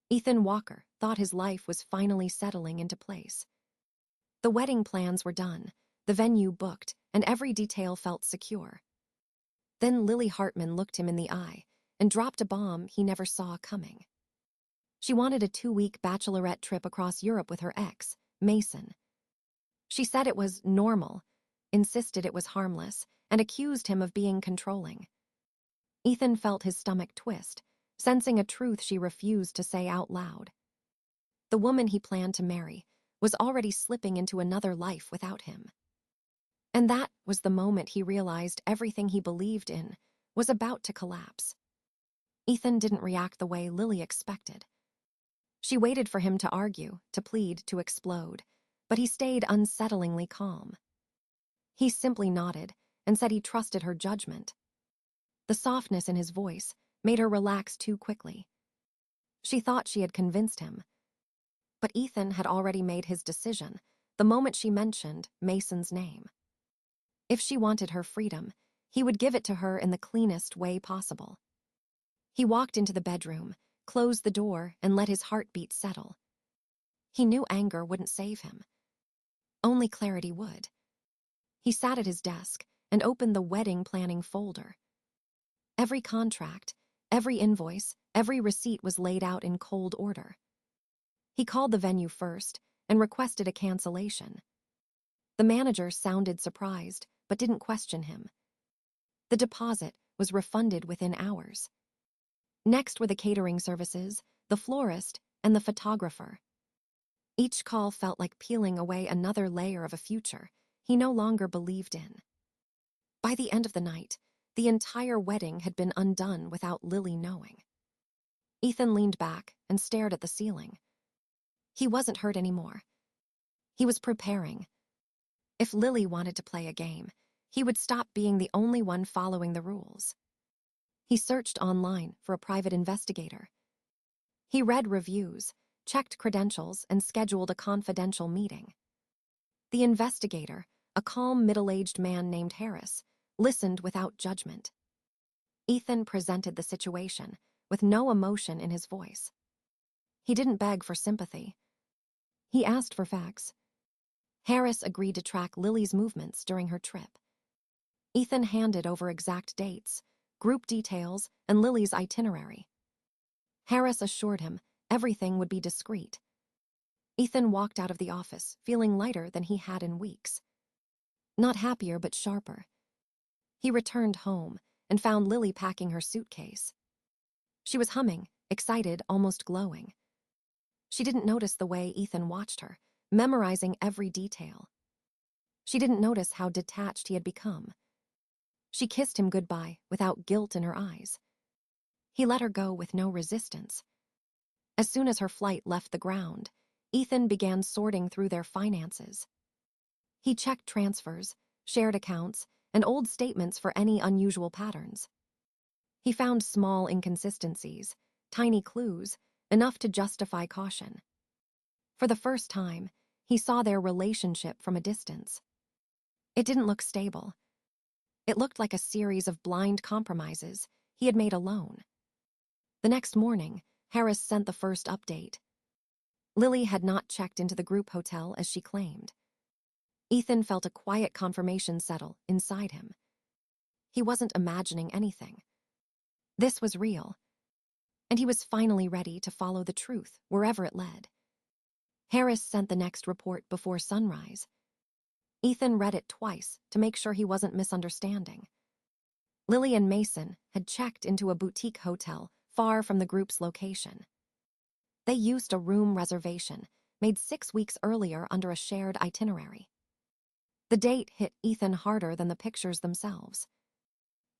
Ethan Walker thought his life was finally settling into place. The wedding plans were done, the venue booked, and every detail felt secure. Then Lily Hartman looked him in the eye and dropped a bomb he never saw coming. She wanted a 2-week bachelorette trip across Europe with her ex, Mason. She said it was normal, insisted it was harmless, and accused him of being controlling. Ethan felt his stomach twist, sensing a truth she refused to say out loud. The woman he planned to marry was already slipping into another life without him. And that was the moment he realized everything he believed in was about to collapse. Ethan didn't react the way Lily expected. She waited for him to argue, to plead, to explode, but he stayed unsettlingly calm. He simply nodded and said he trusted her judgment. The softness in his voice made her relax too quickly. She thought she had convinced him. But Ethan had already made his decision the moment she mentioned Mason's name. If she wanted her freedom, he would give it to her in the cleanest way possible. He walked into the bedroom, closed the door, and let his heartbeat settle. He knew anger wouldn't save him. Only clarity would. He sat at his desk and opened the wedding planning folder. Every contract, every invoice, every receipt was laid out in cold order. He called the venue first and requested a cancellation. The manager sounded surprised, but didn't question him. The deposit was refunded within hours. Next were the catering services, the florist, and the photographer. Each call felt like peeling away another layer of a future he no longer believed in. By the end of the night, the entire wedding had been undone without Lily knowing. Ethan leaned back and stared at the ceiling. He wasn't hurt anymore. He was preparing. If Lily wanted to play a game, he would stop being the only one following the rules. He searched online for a private investigator. He read reviews, checked credentials, and scheduled a confidential meeting. The investigator, a calm middle-aged man named Harris, listened without judgment. Ethan presented the situation with no emotion in his voice. He didn't beg for sympathy. He asked for facts. Harris agreed to track Lily's movements during her trip. Ethan handed over exact dates, group details, and Lily's itinerary. Harris assured him everything would be discreet. Ethan walked out of the office, feeling lighter than he had in weeks. Not happier, but sharper. He returned home and found Lily packing her suitcase. She was humming, excited, almost glowing. She didn't notice the way Ethan watched her, memorizing every detail. She didn't notice how detached he had become. She kissed him goodbye without guilt in her eyes. He let her go with no resistance. As soon as her flight left the ground, Ethan began sorting through their finances. He checked transfers, shared accounts, and old statements for any unusual patterns. He found small inconsistencies, tiny clues, enough to justify caution. For the first time, he saw their relationship from a distance. It didn't look stable. It looked like a series of blind compromises he had made alone. The next morning, Harris sent the first update. Lily had not checked into the group hotel as she claimed. Ethan felt a quiet confirmation settle inside him. He wasn't imagining anything. This was real, and he was finally ready to follow the truth wherever it led. Harris sent the next report before sunrise. Ethan read it twice to make sure he wasn't misunderstanding. Lily and Mason had checked into a boutique hotel far from the group's location. They used a room reservation made 6 weeks earlier under a shared itinerary. The date hit Ethan harder than the pictures themselves.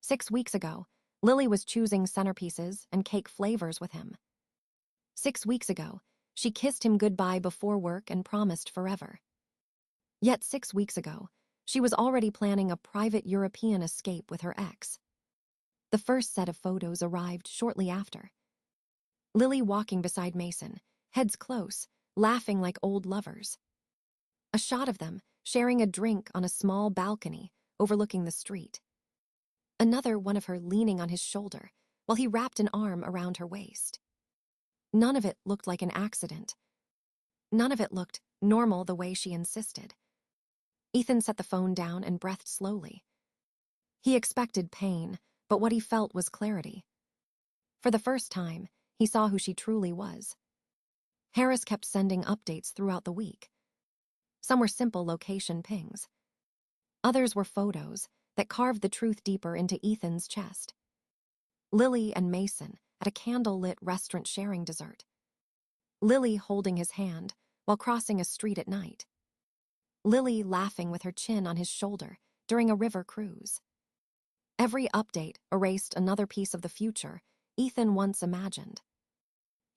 6 weeks ago, Lily was choosing centerpieces and cake flavors with him. 6 weeks ago, she kissed him goodbye before work and promised forever. Yet 6 weeks ago, she was already planning a private European escape with her ex. The first set of photos arrived shortly after. Lily walking beside Mason, heads close, laughing like old lovers. A shot of them sharing a drink on a small balcony overlooking the street. Another one of her leaning on his shoulder while he wrapped an arm around her waist. None of it looked like an accident. None of it looked normal the way she insisted. Ethan set the phone down and breathed slowly. He expected pain, but what he felt was clarity. For the first time, he saw who she truly was. Harris kept sending updates throughout the week. Some were simple location pings. Others were photos that carved the truth deeper into Ethan's chest. Lily and Mason at a candle-lit restaurant sharing dessert. Lily holding his hand while crossing a street at night. Lily laughing with her chin on his shoulder during a river cruise. Every update erased another piece of the future Ethan once imagined.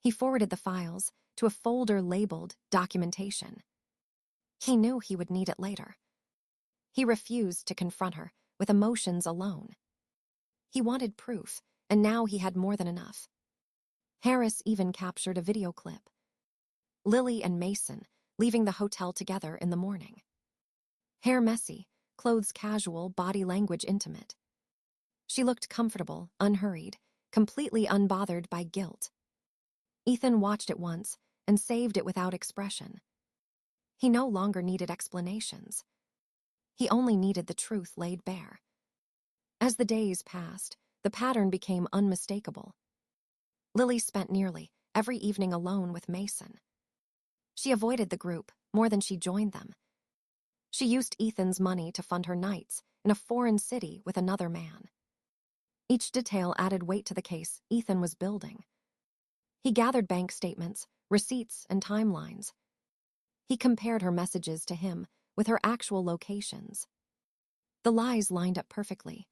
He forwarded the files to a folder labeled Documentation. He knew he would need it later. He refused to confront her with emotions alone. He wanted proof, and now he had more than enough. Harris even captured a video clip. Lily and Mason leaving the hotel together in the morning. Hair messy, clothes casual, body language intimate. She looked comfortable, unhurried, completely unbothered by guilt. Ethan watched it once and saved it without expression. He no longer needed explanations. He only needed the truth laid bare. As the days passed, the pattern became unmistakable. Lily spent nearly every evening alone with Mason. She avoided the group more than she joined them. She used Ethan's money to fund her nights in a foreign city with another man. Each detail added weight to the case Ethan was building. He gathered bank statements, receipts, and timelines. He compared her messages to him with her actual locations. The lies lined up perfectly.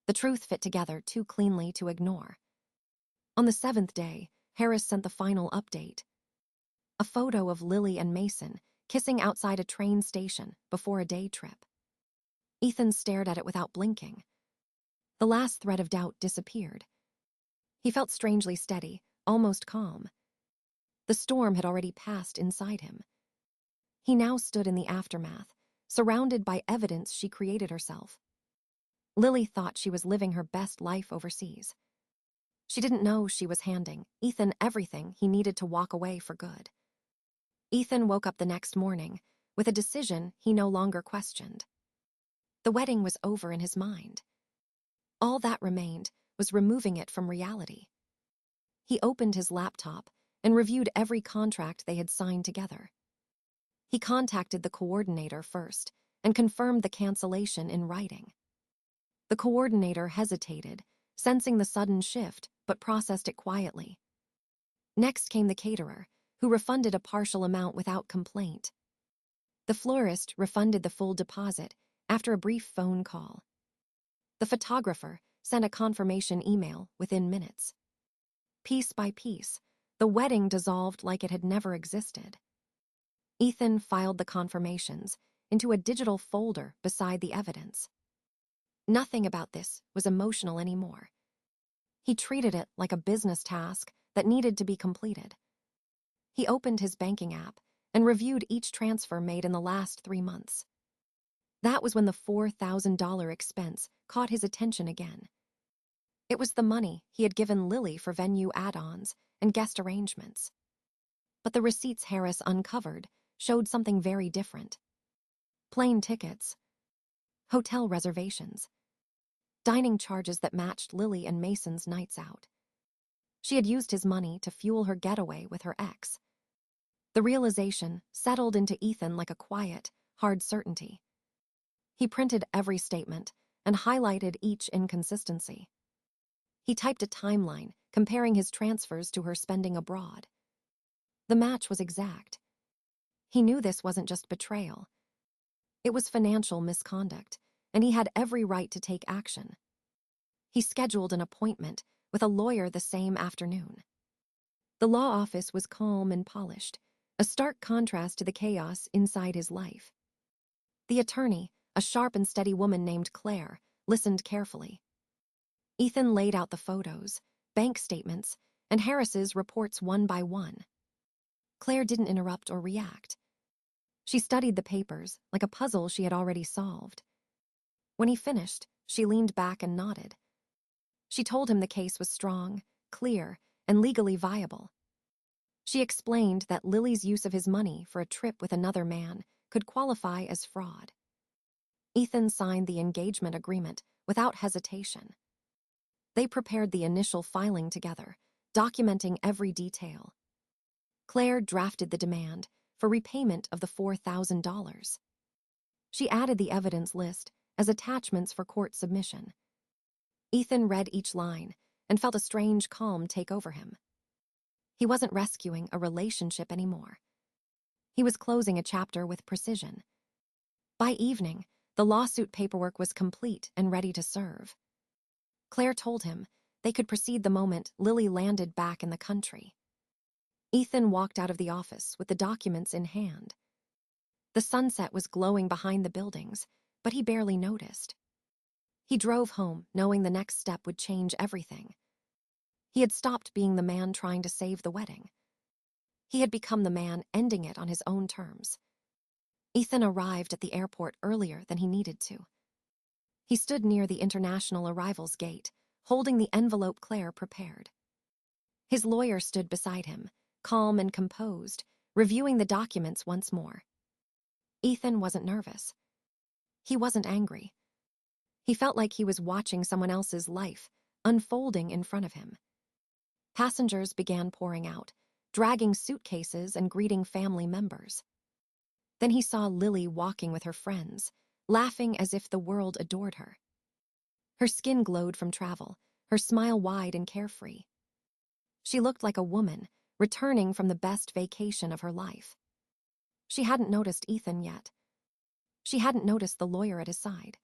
The truth fit together too cleanly to ignore. On the 7th day, Harris sent the final update. A photo of Lily and Mason kissing outside a train station before a day trip. Ethan stared at it without blinking. The last thread of doubt disappeared. He felt strangely steady, almost calm. The storm had already passed inside him. He now stood in the aftermath, surrounded by evidence she created herself. Lily thought she was living her best life overseas. She didn't know she was handing Ethan everything he needed to walk away for good. Ethan woke up the next morning with a decision he no longer questioned. The wedding was over in his mind. All that remained was removing it from reality. He opened his laptop and reviewed every contract they had signed together. He contacted the coordinator first and confirmed the cancellation in writing. The coordinator hesitated, sensing the sudden shift, but processed it quietly. Next came the caterer, who refunded a partial amount without complaint. The florist refunded the full deposit after a brief phone call. The photographer sent a confirmation email within minutes. Piece by piece, the wedding dissolved like it had never existed. Ethan filed the confirmations into a digital folder beside the evidence. Nothing about this was emotional anymore. He treated it like a business task that needed to be completed. He opened his banking app and reviewed each transfer made in the last 3 months. That was when the $4,000 expense caught his attention again. It was the money he had given Lily for venue add-ons and guest arrangements. But the receipts Harris uncovered showed something very different. Plane tickets, hotel reservations, dining charges that matched Lily and Mason's nights out. She had used his money to fuel her getaway with her ex. The realization settled into Ethan like a quiet, hard certainty. He printed every statement and highlighted each inconsistency. He typed a timeline comparing his transfers to her spending abroad. The match was exact. He knew this wasn't just betrayal. It was financial misconduct, and he had every right to take action. He scheduled an appointment with a lawyer the same afternoon. The law office was calm and polished, a stark contrast to the chaos inside his life. The attorney, a sharp and steady woman named Claire, listened carefully. Ethan laid out the photos, bank statements, and Harris's reports one by one. Claire didn't interrupt or react. She studied the papers like a puzzle she had already solved. When he finished, she leaned back and nodded. She told him the case was strong, clear, and legally viable. She explained that Lily's use of his money for a trip with another man could qualify as fraud. Ethan signed the engagement agreement without hesitation. They prepared the initial filing together, documenting every detail. Claire drafted the demand for repayment of the $4,000. She added the evidence list as attachments for court submission. Ethan read each line and felt a strange calm take over him. He wasn't rescuing a relationship anymore. He was closing a chapter with precision. By evening, the lawsuit paperwork was complete and ready to serve. Claire told him they could proceed the moment Lily landed back in the country. Ethan walked out of the office with the documents in hand. The sunset was glowing behind the buildings, but he barely noticed. He drove home, knowing the next step would change everything. He had stopped being the man trying to save the wedding. He had become the man ending it on his own terms. Ethan arrived at the airport earlier than he needed to. He stood near the international arrivals gate, holding the envelope Claire prepared. His lawyer stood beside him, calm and composed, reviewing the documents once more. Ethan wasn't nervous. He wasn't angry. He felt like he was watching someone else's life unfolding in front of him. Passengers began pouring out, dragging suitcases and greeting family members. Then he saw Lily walking with her friends, laughing as if the world adored her. Her skin glowed from travel, her smile wide and carefree. She looked like a woman returning from the best vacation of her life. She hadn't noticed Ethan yet. She hadn't noticed the lawyer at his side.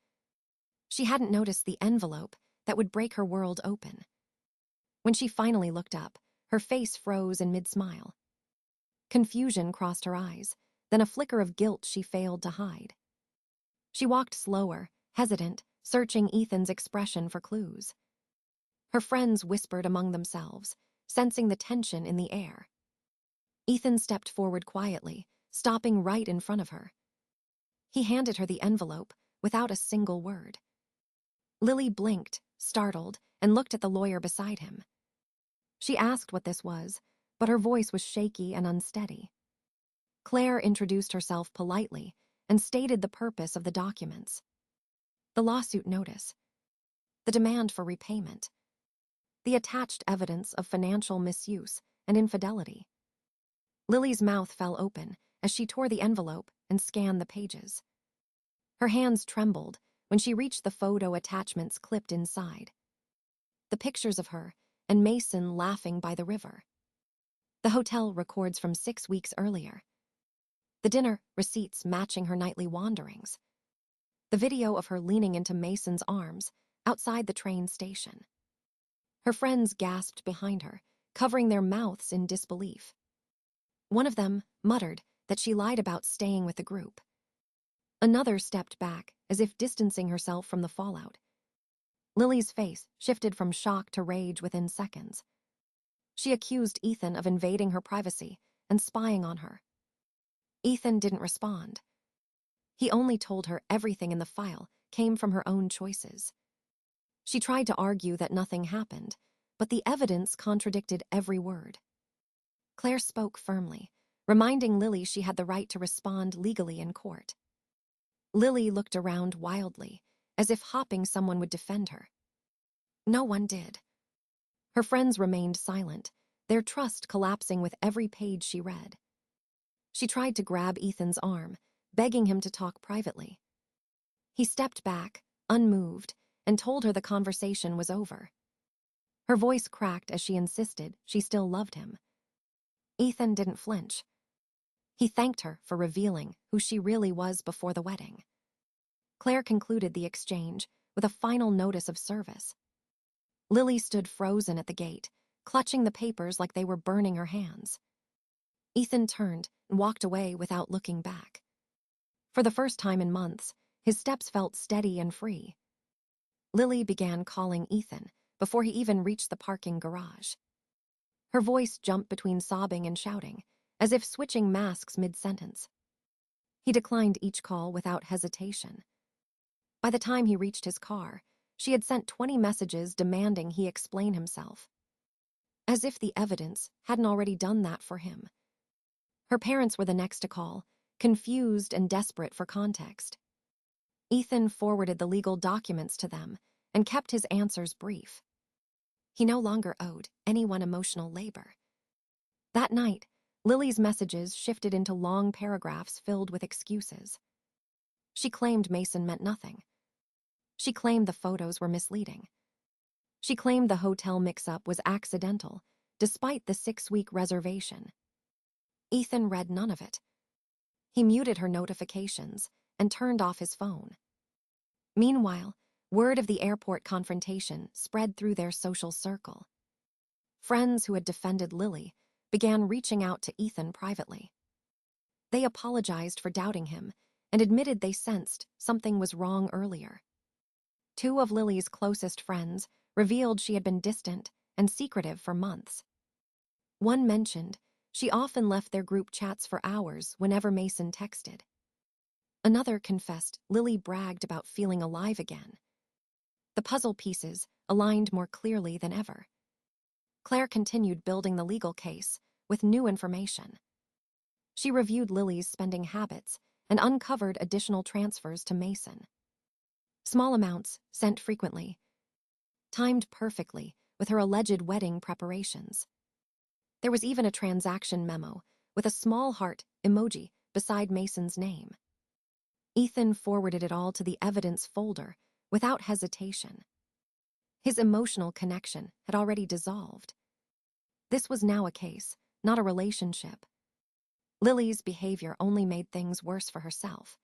She hadn't noticed the envelope that would break her world open. When she finally looked up, her face froze in mid-smile. Confusion crossed her eyes, then a flicker of guilt she failed to hide. She walked slower, hesitant, searching Ethan's expression for clues. Her friends whispered among themselves, sensing the tension in the air. Ethan stepped forward quietly, stopping right in front of her. He handed her the envelope without a single word. Lily blinked, startled, and looked at the lawyer beside him. She asked what this was, but her voice was shaky and unsteady. Claire introduced herself politely and stated the purpose of the documents. The lawsuit notice, the demand for repayment, the attached evidence of financial misuse and infidelity. Lily's mouth fell open as she tore the envelope and scanned the pages. Her hands trembled when she reached the photo attachments clipped inside. The pictures of her and Mason laughing by the river. The hotel records from 6 weeks earlier. The dinner receipts matching her nightly wanderings. The video of her leaning into Mason's arms outside the train station. Her friends gasped behind her, covering their mouths in disbelief. One of them muttered that she lied about staying with the group. Another stepped back, as if distancing herself from the fallout. Lily's face shifted from shock to rage within seconds. She accused Ethan of invading her privacy and spying on her. Ethan didn't respond. He only told her everything in the file came from her own choices. She tried to argue that nothing happened, but the evidence contradicted every word. Claire spoke firmly, reminding Lily she had the right to respond legally in court. Lily looked around wildly, as if hoping someone would defend her. No one did. Her friends remained silent, their trust collapsing with every page she read. She tried to grab Ethan's arm, begging him to talk privately. He stepped back, unmoved, and told her the conversation was over. Her voice cracked as she insisted she still loved him. Ethan didn't flinch. He thanked her for revealing who she really was before the wedding. Claire concluded the exchange with a final notice of service. Lily stood frozen at the gate, clutching the papers like they were burning her hands. Ethan turned and walked away without looking back. For the first time in months, his steps felt steady and free. Lily began calling Ethan before he even reached the parking garage. Her voice jumped between sobbing and shouting, as if switching masks mid-sentence. He declined each call without hesitation. By the time he reached his car, she had sent 20 messages demanding he explain himself. as if the evidence hadn't already done that for him. Her parents were the next to call, confused and desperate for context. Ethan forwarded the legal documents to them and kept his answers brief. He no longer owed anyone emotional labor. That night, Lily's messages shifted into long paragraphs filled with excuses. She claimed Mason meant nothing. She claimed the photos were misleading. She claimed the hotel mix-up was accidental, despite the 6-week reservation. Ethan read none of it. He muted her notifications and turned off his phone. Meanwhile, word of the airport confrontation spread through their social circle. Friends who had defended Lily began reaching out to Ethan privately. They apologized for doubting him and admitted they sensed something was wrong earlier. 2 of Lily's closest friends revealed she had been distant and secretive for months. One mentioned she often left their group chats for hours whenever Mason texted. Another confessed Lily bragged about feeling alive again. The puzzle pieces aligned more clearly than ever. Claire continued building the legal case with new information. She reviewed Lily's spending habits and uncovered additional transfers to Mason. Small amounts, sent frequently, timed perfectly with her alleged wedding preparations. There was even a transaction memo with a small heart emoji beside Mason's name. Ethan forwarded it all to the evidence folder without hesitation. His emotional connection had already dissolved. This was now a case, not a relationship. Lily's behavior only made things worse for herself.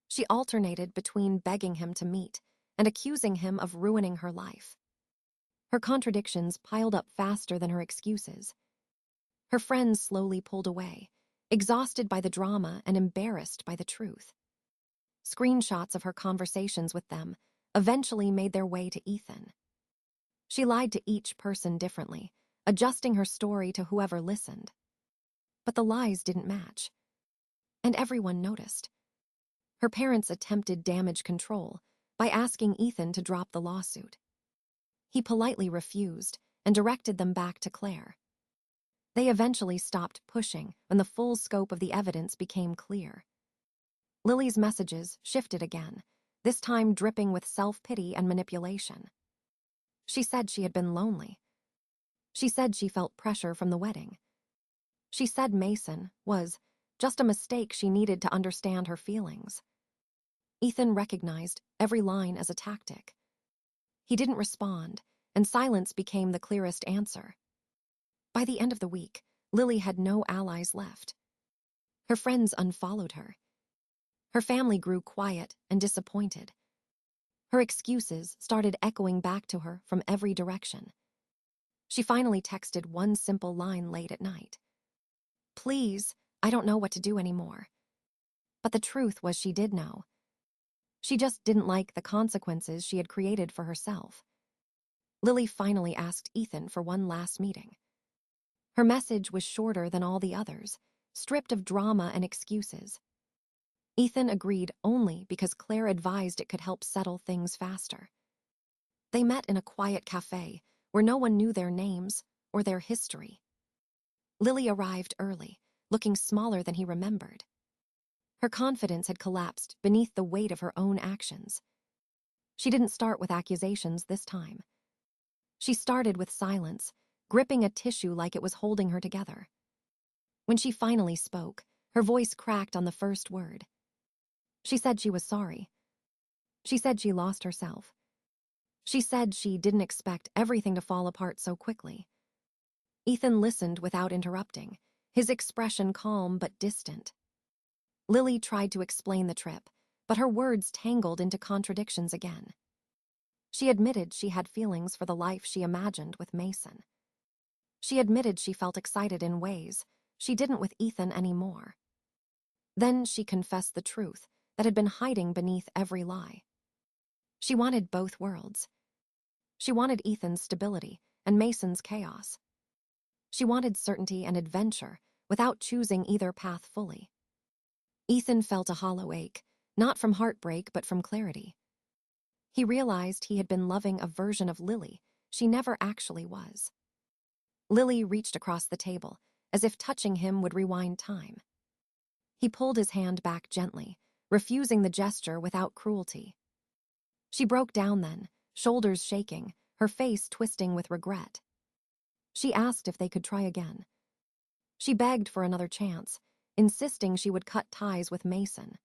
She alternated between begging him to meet and accusing him of ruining her life. Her contradictions piled up faster than her excuses. Her friends slowly pulled away, exhausted by the drama and embarrassed by the truth. Screenshots of her conversations with them eventually made their way to Ethan. She lied to each person differently, adjusting her story to whoever listened. But the lies didn't match. And everyone noticed. Her parents attempted damage control by asking Ethan to drop the lawsuit. He politely refused and directed them back to Claire. They eventually stopped pushing when the full scope of the evidence became clear. Lily's messages shifted again, this time dripping with self-pity and manipulation. She said she had been lonely. She said she felt pressure from the wedding. She said Mason was just a mistake she needed to understand her feelings. Ethan recognized every line as a tactic. He didn't respond, and silence became the clearest answer. By the end of the week, Lily had no allies left. Her friends unfollowed her. Her family grew quiet and disappointed. Her excuses started echoing back to her from every direction. She finally texted one simple line late at night. "Please, I don't know what to do anymore." But the truth was she did know. She just didn't like the consequences she had created for herself. Lily finally asked Ethan for one last meeting. Her message was shorter than all the others, stripped of drama and excuses. Ethan agreed only because Claire advised it could help settle things faster. They met in a quiet cafe where no one knew their names or their history. Lily arrived early, looking smaller than he remembered. Her confidence had collapsed beneath the weight of her own actions. She didn't start with accusations this time. She started with silence, gripping a tissue like it was holding her together. When she finally spoke, her voice cracked on the first word. She said she was sorry. She said she lost herself. She said she didn't expect everything to fall apart so quickly. Ethan listened without interrupting, his expression calm but distant. Lily tried to explain the trip, but her words tangled into contradictions again. She admitted she had feelings for the life she imagined with Mason. She admitted she felt excited in ways she didn't with Ethan anymore. Then she confessed the truth that had been hiding beneath every lie. She wanted both worlds. She wanted Ethan's stability and Mason's chaos. She wanted certainty and adventure without choosing either path fully. Ethan felt a hollow ache, not from heartbreak but from clarity. He realized he had been loving a version of Lily she never actually was. Lily reached across the table, as if touching him would rewind time. He pulled his hand back gently, refusing the gesture without cruelty. She broke down then, shoulders shaking, her face twisting with regret. She asked if they could try again. She begged for another chance, insisting she would cut ties with Mason.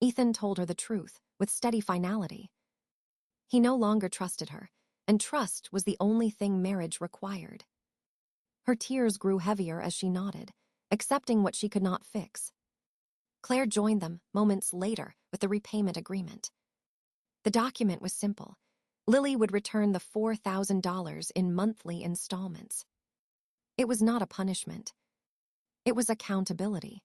Ethan told her the truth, with steady finality. He no longer trusted her, and trust was the only thing marriage required. Her tears grew heavier as she nodded, accepting what she could not fix. Claire joined them moments later with the repayment agreement. The document was simple. Lily would return the $4,000 in monthly installments. It was not a punishment. It was accountability.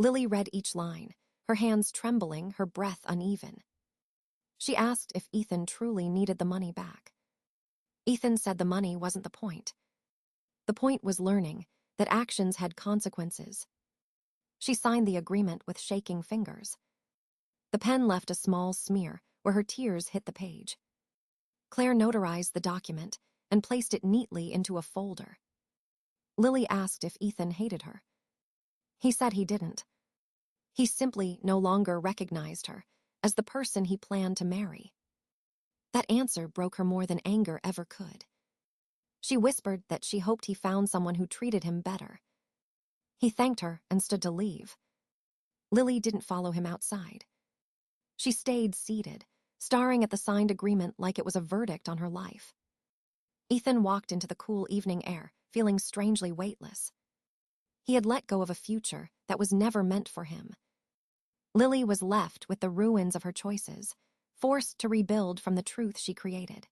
Lily read each line, her hands trembling, her breath uneven. She asked if Ethan truly needed the money back. Ethan said the money wasn't the point. The point was learning that actions had consequences. She signed the agreement with shaking fingers. The pen left a small smear where her tears hit the page. Claire notarized the document and placed it neatly into a folder. Lily asked if Ethan hated her. He said he didn't. He simply no longer recognized her as the person he planned to marry. That answer broke her more than anger ever could. She whispered that she hoped he found someone who treated him better. He thanked her and stood to leave. Lily didn't follow him outside. She stayed seated, staring at the signed agreement like it was a verdict on her life. Ethan walked into the cool evening air, feeling strangely weightless. He had let go of a future that was never meant for him. Lily was left with the ruins of her choices, forced to rebuild from the truth she created.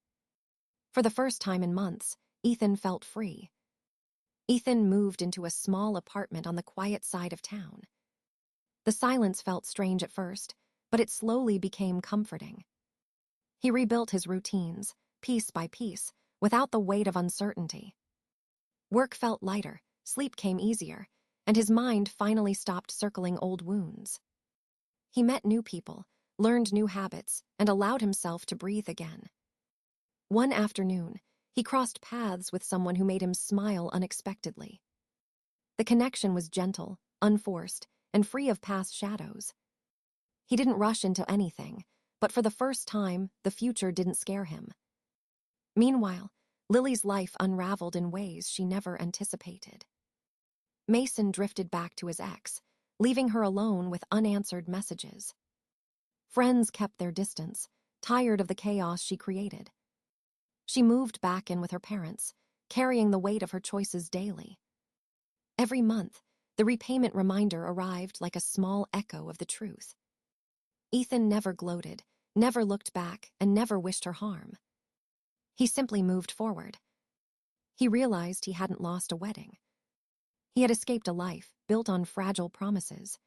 For the first time in months, Ethan felt free. Ethan moved into a small apartment on the quiet side of town. The silence felt strange at first, but it slowly became comforting. He rebuilt his routines, piece by piece, without the weight of uncertainty. Work felt lighter, sleep came easier, and his mind finally stopped circling old wounds. He met new people, learned new habits, and allowed himself to breathe again. One afternoon, he crossed paths with someone who made him smile unexpectedly. The connection was gentle, unforced, and free of past shadows. He didn't rush into anything, but for the first time, the future didn't scare him. Meanwhile, Lily's life unraveled in ways she never anticipated. Mason drifted back to his ex, leaving her alone with unanswered messages. Friends kept their distance, tired of the chaos she created. She moved back in with her parents, carrying the weight of her choices daily. Every month, the repayment reminder arrived like a small echo of the truth. Ethan never gloated, never looked back, and never wished her harm. He simply moved forward. He realized he hadn't lost a wedding. He had escaped a life built on fragile promises,